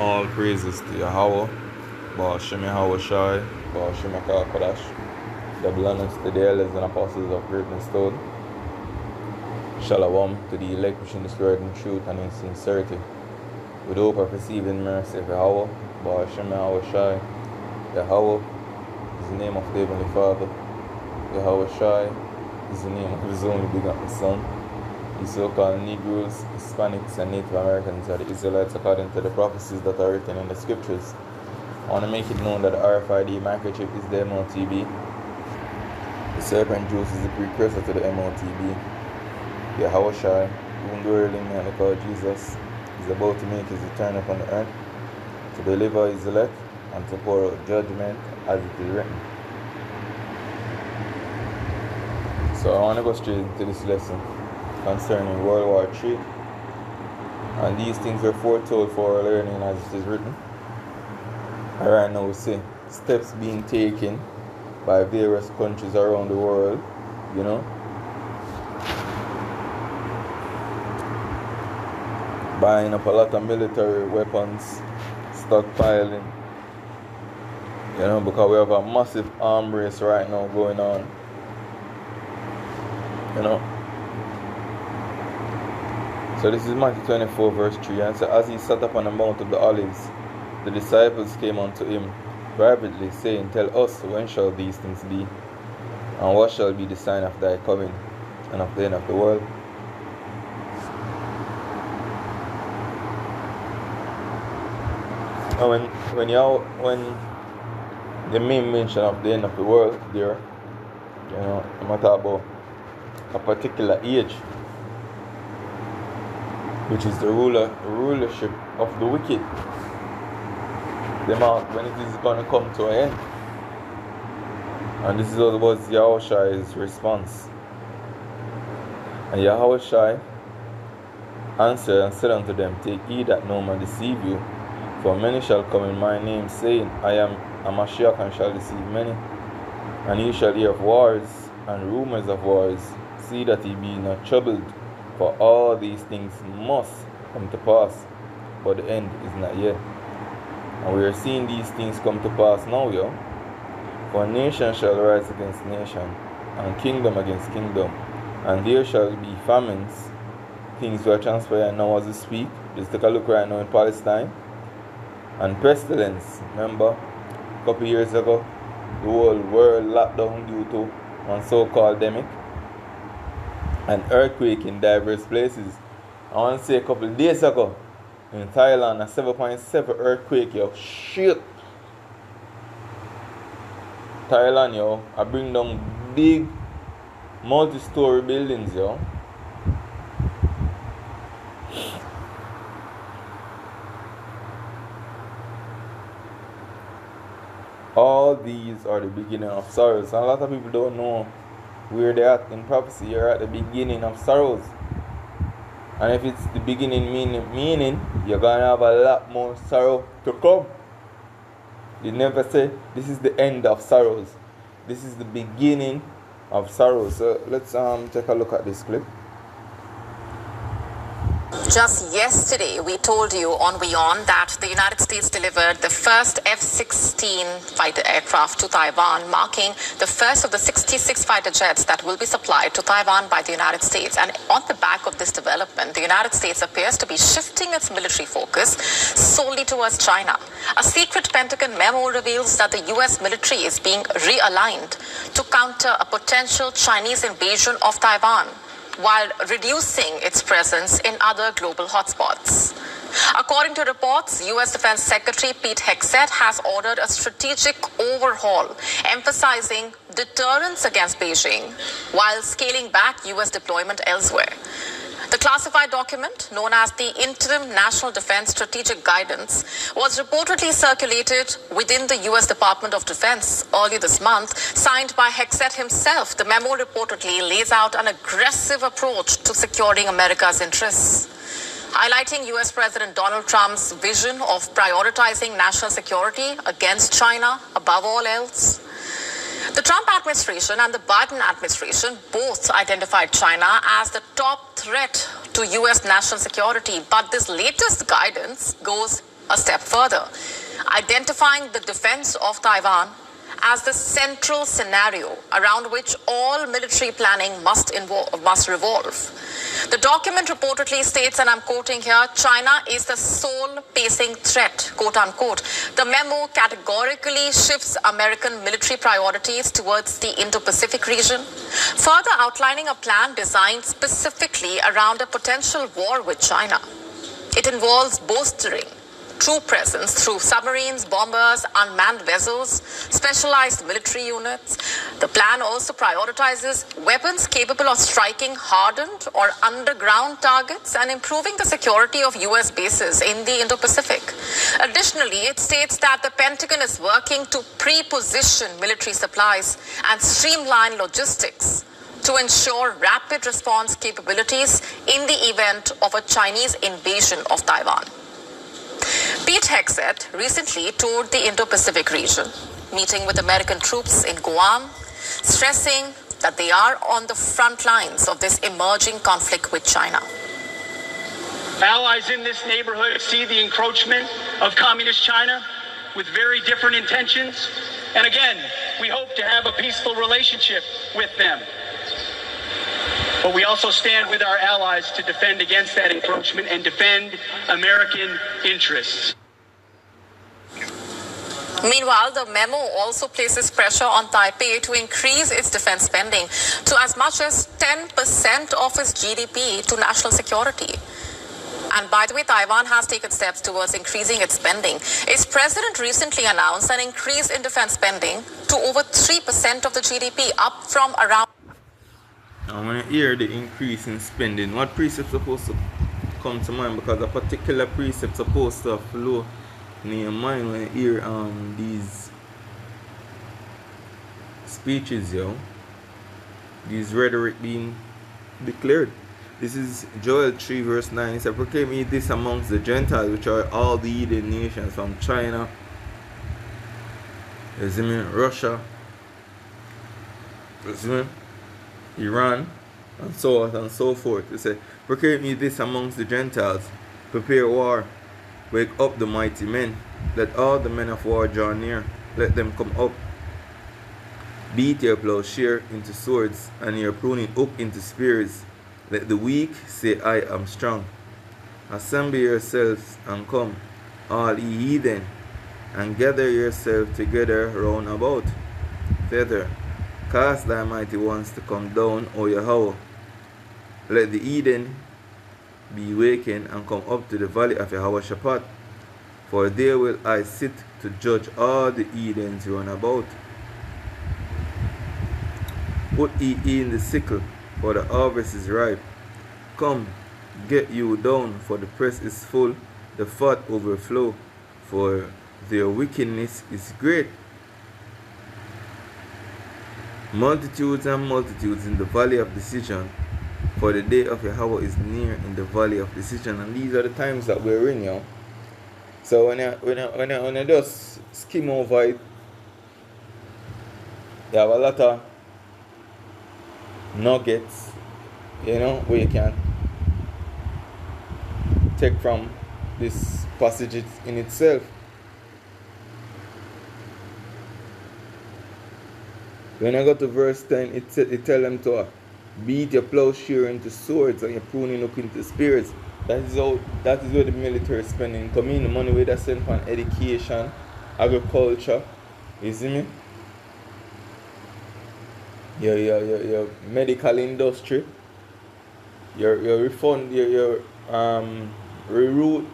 All praises to Yahweh, Baal Shem Yahweh Shai, Baal Shem Kodash, double honors to the elders and apostles of greatness stone. Shalom to the elect which in the spirit and truth and in sincerity. With hope of receiving mercy of Yahweh, Baal Shem Yahweh Shai. Yahweh is the name of the Heavenly Father. Yahweh Shai is the name of His only begotten Son. The so-called Negroes, Hispanics, and Native Americans are the Israelites according to the prophecies that are written in the scriptures. I want to make it known that the RFID microchip is the MOTB. The serpent juice is the precursor to the MOTB. Yahweh Shai, whom the early man called Jesus, is about to make his return upon the earth to deliver his elect and to pour out judgment as it is written. So I want to go straight into this lesson concerning World War III, and these things were foretold for our learning as it is written. And right now we see steps being taken by various countries around the world, buying up a lot of military weapons, stockpiling, because we have a massive arm race right now going on, So this is Matthew 24 verse 3, and so as he sat up on the Mount of the Olives, the disciples came unto him privately, saying, Tell us, when shall these things be? And what shall be the sign of thy coming, and of the end of the world? And when the main mention of the end of the world there, I'm going to talk about a particular age, which is the rulership of the wicked. The mark when it is going to come to an end. And this is what was Yahushai's response. And Yahushai answered and said unto them, Take heed that no man deceive you, for many shall come in my name, saying, I am a Mashiach, and shall deceive many. And ye shall hear of wars and rumors of wars. See that ye be not troubled, for all these things must come to pass, but the end is not yet. And we are seeing these things come to pass now, For nation shall rise against nation, and kingdom against kingdom, and there shall be famines. Things will transpire now as we speak. Just take a look right now in Palestine. And pestilence. Remember, a couple years ago, the whole world locked down due to one so-called demic. An earthquake in diverse places. I want to say a couple of days ago in Thailand, a 7.7 earthquake, Shit. Thailand, I bring down big multi-story buildings, All these are the beginning of sorrows. And a lot of people don't know where they're at in prophecy. You're at the beginning of sorrows. And if it's the beginning meaning, you're going to have a lot more sorrow to come. They never say this is the end of sorrows. This is the beginning of sorrows. So let's take a look at this clip. Just yesterday, we told you on Beyond that the United States delivered the first F-16 fighter aircraft to Taiwan, marking the first of the 66 fighter jets that will be supplied to Taiwan by the United States. And on the back of this development, the United States appears to be shifting its military focus solely towards China. A secret Pentagon memo reveals that the U.S. military is being realigned to counter a potential Chinese invasion of Taiwan, while reducing its presence in other global hotspots. According to reports, U.S. Defense Secretary Pete Hegseth has ordered a strategic overhaul, emphasizing deterrence against Beijing, while scaling back U.S. deployment elsewhere. The classified document, known as the Interim National Defense Strategic Guidance, was reportedly circulated within the U.S. Department of Defense early this month, signed by Hegseth himself. The memo reportedly lays out an aggressive approach to securing America's interests, highlighting U.S. President Donald Trump's vision of prioritizing national security against China above all else. The Trump administration and the Biden administration both identified China as the top threat to U.S. national security, but this latest guidance goes a step further, identifying the defense of Taiwan as the central scenario around which all military planning must revolve. The document reportedly states, and I'm quoting here, China is the sole pacing threat, quote unquote. The memo categorically shifts American military priorities towards the Indo-Pacific region, further outlining a plan designed specifically around a potential war with China. It involves bolstering troop presence through submarines, bombers, unmanned vessels, specialized military units. The plan also prioritizes weapons capable of striking hardened or underground targets and improving the security of U.S. bases in the Indo-Pacific. Additionally, it states that the Pentagon is working to pre-position military supplies and streamline logistics to ensure rapid response capabilities in the event of a Chinese invasion of Taiwan. Pete Hegseth recently toured the Indo-Pacific region, meeting with American troops in Guam, stressing that they are on the front lines of this emerging conflict with China. Allies in this neighborhood see the encroachment of communist China with very different intentions. And again, we hope to have a peaceful relationship with them. But we also stand with our allies to defend against that encroachment and defend American interests. Meanwhile, the memo also places pressure on Taipei to increase its defense spending to as much as 10% of its GDP to national security. And by the way, Taiwan has taken steps towards increasing its spending. Its president recently announced an increase in defense spending to over 3% of the GDP, up from around... I want to hear the increase in spending. What precept supposed to come to mind? Because a particular precept supposed to flow in your mind when you hear these speeches, these rhetoric being declared. This is Joel 3 verse 9. It said, proclaim ye this amongst the Gentiles, which are all the heathen nations, from China, Russia, Iran, and so on and so forth. It said, proclaim ye this amongst the Gentiles, prepare war, wake up the mighty men, let all the men of war draw near, let them come up. Beat your plowshare into swords, and your pruning hook into spears. Let the weak say, I am strong. Assemble yourselves and come, all ye heathen, and gather yourselves together round about. Thither, cast thy mighty ones to come down, O Yahweh. Let the heathen be wakened and come up to the valley of Yahweh Shaphat. For there will I sit to judge all the heathens round about. Put ye in the sickle, for the harvest is ripe. Come, get you down, for the press is full, the fat overflow, for their wickedness is great. Multitudes and multitudes in the valley of decision, for the day of Yahweh is near in the valley of decision. And these are the times that we're in, So when you just skim over it, you have a lot of nuggets, where you can take from this passage in itself. When I go to verse 10, it tells them to beat your plowshare into swords and your pruning hook into spears. That is where the military is spending. Come in, the money where they spend on education, agriculture, you see me? Your medical industry, your refund, your reroute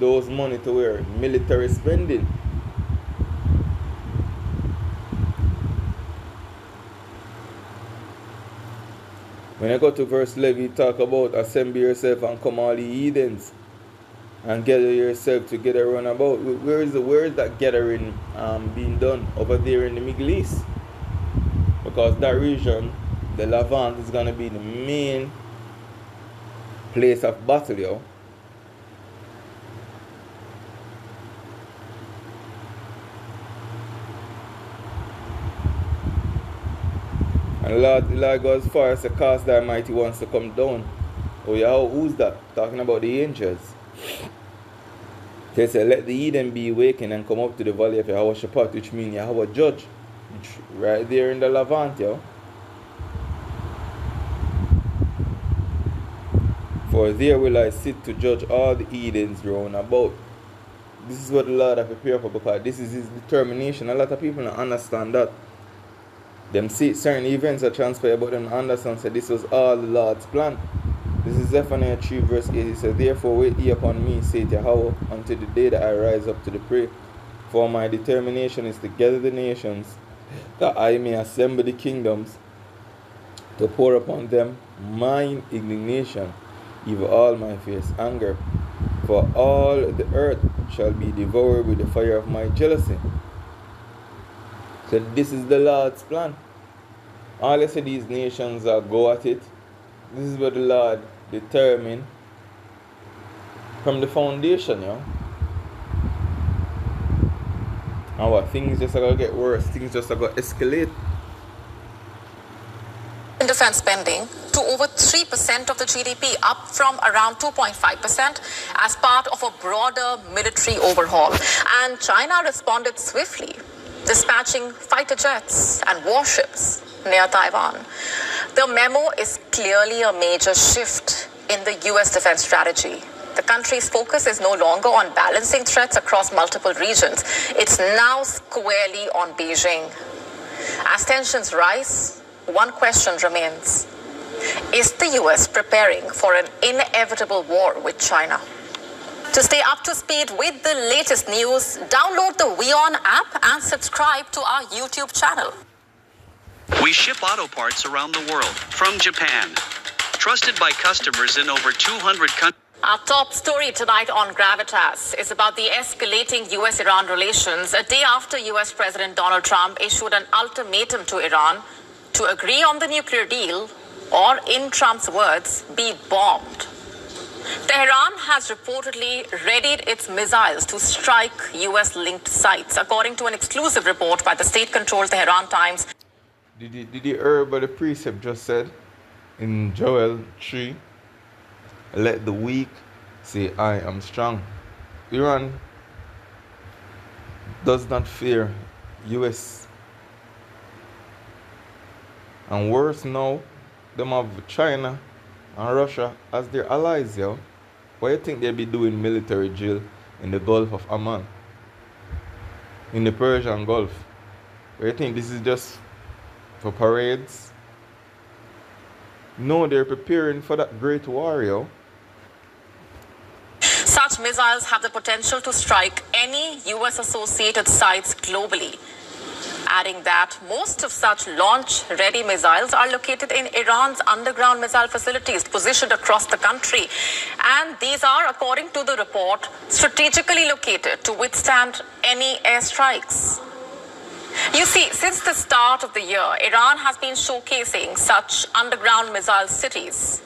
those money to where military spending. When I go to verse 11, you talk about assemble yourself and come all the heathens and gather yourself together round about. Where is that gathering being done? Over there in the Middle East. Because that region, the Levant, is going to be the main place of battle, And Lord goes as far as to cast thy mighty ones to come down. Oh yeah, who's that? Talking about the angels. They say, let the Eden be awakened and come up to the valley of Yehoshaphat, which means you have a judge. Right there in the Levant, yo. For there will I sit to judge all the Edens round about. This is what the Lord has prepared for, because this is his determination. A lot of people don't understand that. Them see certain events are transpired, but them understand that this was all the Lord's plan. This is Zephaniah 3 verse 8. He says, therefore wait ye upon me, saith Yahweh, until the day that I rise up to the prey. For my determination is to gather the nations, that I may assemble the kingdoms, to pour upon them mine indignation, even all my fierce anger. For all the earth shall be devoured with the fire of my jealousy. So this is the Lord's plan. All you see these nations go at it. This is what the Lord determined from the foundation, you know. And what, things just are going to get worse. Things just are going to escalate. In defense spending to over 3% of the GDP, up from around 2.5% as part of a broader military overhaul. And China responded swiftly, dispatching fighter jets and warships near Taiwan. The memo is clearly a major shift in the U.S. defense strategy. The country's focus is no longer on balancing threats across multiple regions. It's now squarely on Beijing. As tensions rise, one question remains. Is the U.S. preparing for an inevitable war with China? To stay up to speed with the latest news, download the WION app and subscribe to our YouTube channel. We ship auto parts around the world from Japan. Trusted by customers in over 200 countries. Our top story tonight on Gravitas is about the escalating U.S.-Iran relations a day after U.S. President Donald Trump issued an ultimatum to Iran to agree on the nuclear deal or, in Trump's words, be bombed. Tehran has reportedly readied its missiles to strike U.S.-linked sites, according to an exclusive report by the state-controlled Tehran Times. Did you hear what the precept just said in Joel 3? Let the weak say, I am strong. Iran does not fear US. And worse now, them have China and Russia as their allies, yo. Why you think they be doing military drill in the Gulf of Oman? In the Persian Gulf? Why you think this is just for parades? No, they're preparing for that great war, yo. Such missiles have the potential to strike any U.S.-associated sites globally. Adding that most of such launch-ready missiles are located in Iran's underground missile facilities positioned across the country. And these are, according to the report, strategically located to withstand any airstrikes. You see, since the start of the year, Iran has been showcasing such underground missile cities.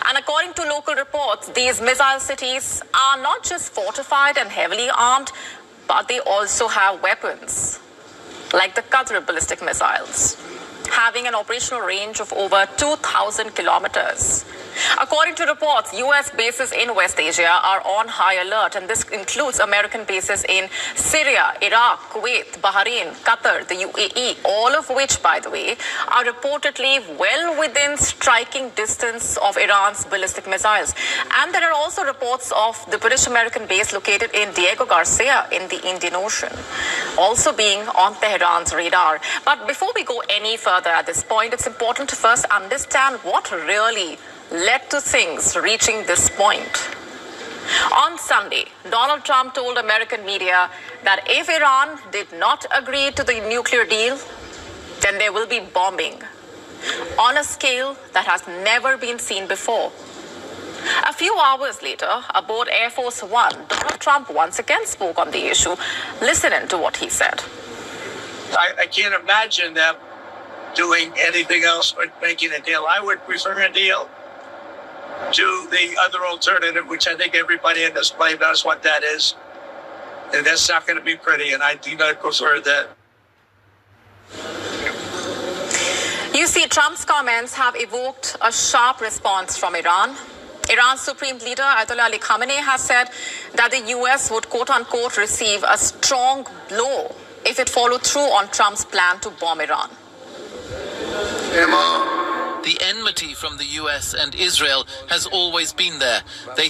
And according to local reports, these missile cities are not just fortified and heavily armed, but they also have weapons, like the Qadr ballistic missiles, having an operational range of over 2,000 kilometers. According to reports, U.S. bases in West Asia are on high alert, and this includes American bases in Syria, Iraq, Kuwait, Bahrain, Qatar, the UAE, all of which, by the way, are reportedly well within striking distance of Iran's ballistic missiles. And there are also reports of the British-American base located in Diego Garcia in the Indian Ocean, also being on Tehran's radar. But before we go any further at this point, it's important to first understand what really led to things reaching this point. On Sunday, Donald Trump told American media that if Iran did not agree to the nuclear deal, then there will be bombing on a scale that has never been seen before. A few hours later, aboard Air Force One, Donald Trump once again spoke on the issue. Listen in to what he said. I can't imagine them doing anything else but making a deal. I would prefer a deal to the other alternative, which I think everybody in this plane knows what that is. And that's not going to be pretty, and I do not prefer that. You see, Trump's comments have evoked a sharp response from Iran. Iran's Supreme Leader Ayatollah Ali Khamenei has said that the US would quote-unquote receive a strong blow if it followed through on Trump's plan to bomb Iran. The enmity from the US and Israel has always been there. They